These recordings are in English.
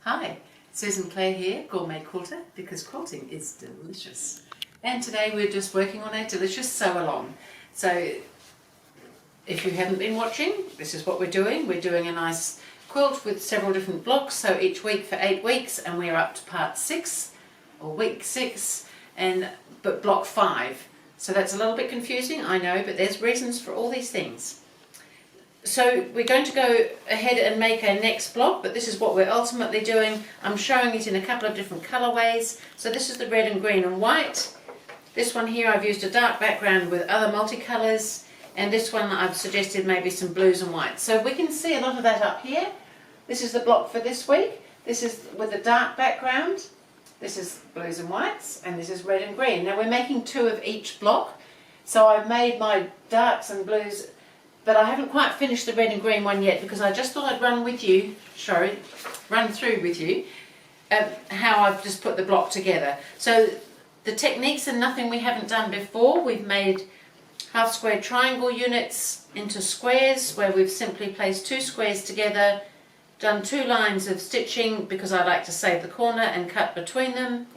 Hi, Susan Clare here, GourmetQuilter, because quilting is delicious. And today we're just working on a delicious sew along. So if you haven't been watching, this is what we're doing. We're doing a nice quilt with several different blocks, so each week for 8 weeks, and we're up to part 6 or week 6, but block 5. So that's a little bit confusing, I know, but there's reasons for all these things. So we're going to go ahead and make our next block, but this is what we're ultimately doing. I'm showing it in a couple of different colorways. So this is the red and green and white. This one here I've used a dark background with other multicolors, and this one I've suggested maybe some blues and whites. So we can see a lot of that up here. This is the block for this week. This is with a dark background. This is blues and whites, and this is red and green. Now we're making 2 of each block. So I've made my darks and blues, but I haven't quite finished the red and green one yet because I just thought I'd run through with you how I've just put the block together. So the techniques are nothing we haven't done before. We've made half square triangle units into squares where we've simply placed 2 squares together, done 2 lines of stitching because I like to save the corner, and cut between them,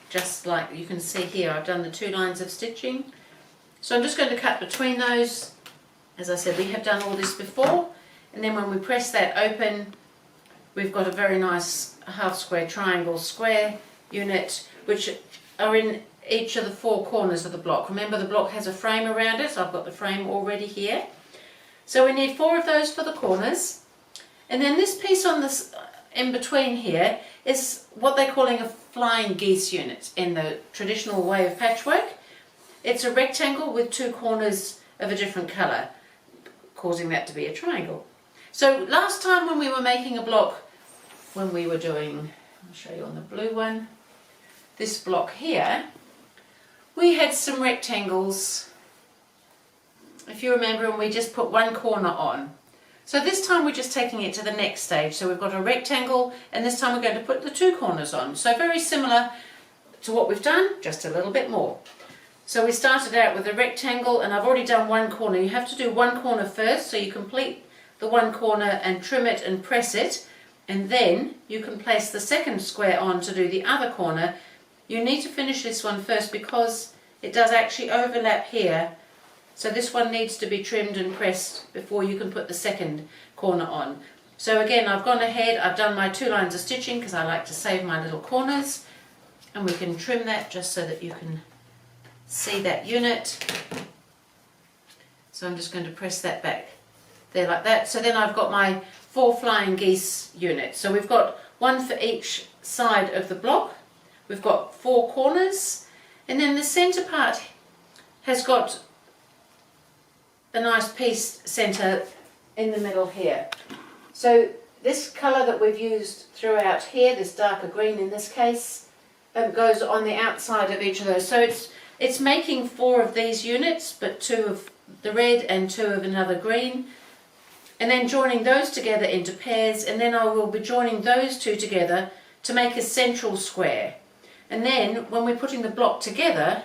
just like you can see here. I've done the 2 lines of stitching. So I'm just going to cut between those. As I said, we have done all this before, and then when we press that open, we've got a very nice half square triangle square unit, which are in each of the 4 corners of the block. Remember, the block has a frame around it, so I've got the frame already here. So we need 4 of those for the corners, and then this piece on this in between here is what they're calling a flying geese unit in the traditional way of patchwork. It's a rectangle with 2 corners of a different colour, causing that to be a triangle. So last time when we were making a block, when we were doing, I'll show you on the blue one, this block here, we had some rectangles, if you remember, and we just put 1 corner on. So this time we're just taking it to the next stage. So we've got a rectangle, and this time we're going to put the 2 corners on. So very similar to what we've done, just a little bit more. So we started out with a rectangle, and I've already done 1 corner. You have to do 1 corner first, so you complete the 1 corner and trim it and press it, and then you can place the second square on to do the other corner. You need to finish this one first because it does actually overlap here. So this one needs to be trimmed and pressed before you can put the second corner on. So again, I've gone ahead, I've done my 2 lines of stitching because I like to save my little corners, and we can trim that just so that you can see that unit. So I'm just going to press that back there like that. So then I've got my 4 flying geese units. So we've got 1 for each side of the block. We've got 4 corners, and then the centre part has got a nice piece centre in the middle here. So this colour that we've used throughout here, this darker green in this case, goes on the outside of each of those. So it's making 4 of these units, but 2 of the red and 2 of another green, and then joining those together into pairs, and then I will be joining those 2 together to make a central square. And then when we're putting the block together,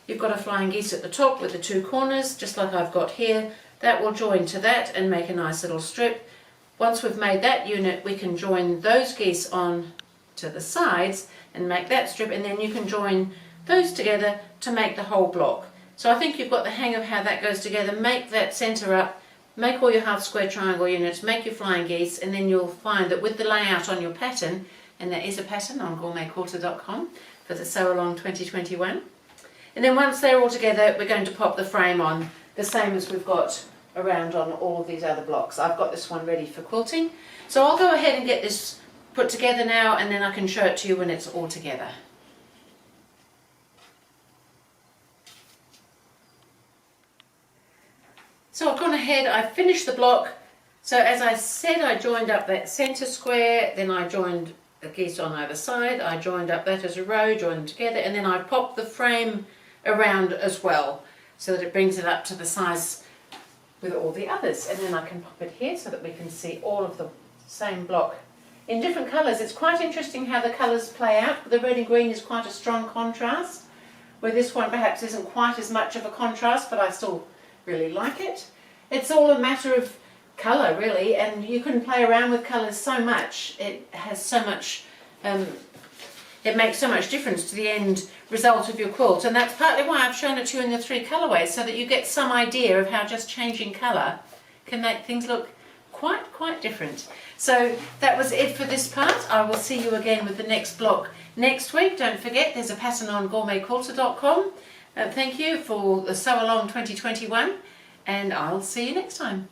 you've got a flying geese at the top with the 2 corners, just like I've got here. That will join to that and make a nice little strip. Once we've made that unit, we can join those geese on to the sides and make that strip, and then you can join those together to make the whole block. So I think you've got the hang of how that goes together. Make that centre up, make all your half square triangle units, make your flying geese, and then you'll find that with the layout on your pattern, and there is a pattern on GourmetQuilter.com for the Sew Along 2021, and then once they're all together, we're going to pop the frame on, the same as we've got around on all of these other blocks. I've got this one ready for quilting. So I'll go ahead and get this put together now, and then I can show it to you when it's all together. So I've gone ahead, I've finished the block. So as I said, I joined up that centre square, then I joined the geese on either side, I joined up that as a row, joined them together, and then I popped the frame around as well, so that it brings it up to the size with all the others. And then I can pop it here so that we can see all of the same block in different colours. It's quite interesting how the colours play out. The red and green is quite a strong contrast, where this one perhaps isn't quite as much of a contrast, but I still really like it. It's all a matter of colour really, and you can play around with colours so much. It has so much, it makes so much difference to the end result of your quilt, and that's partly why I've shown it to you in the 3 colourways, so that you get some idea of how just changing colour can make things look quite different. So that was it for this part. I will see you again with the next block next week. Don't forget, there's a pattern on GourmetQuilter.com. Thank you for the Sew Along 2021, and I'll see you next time.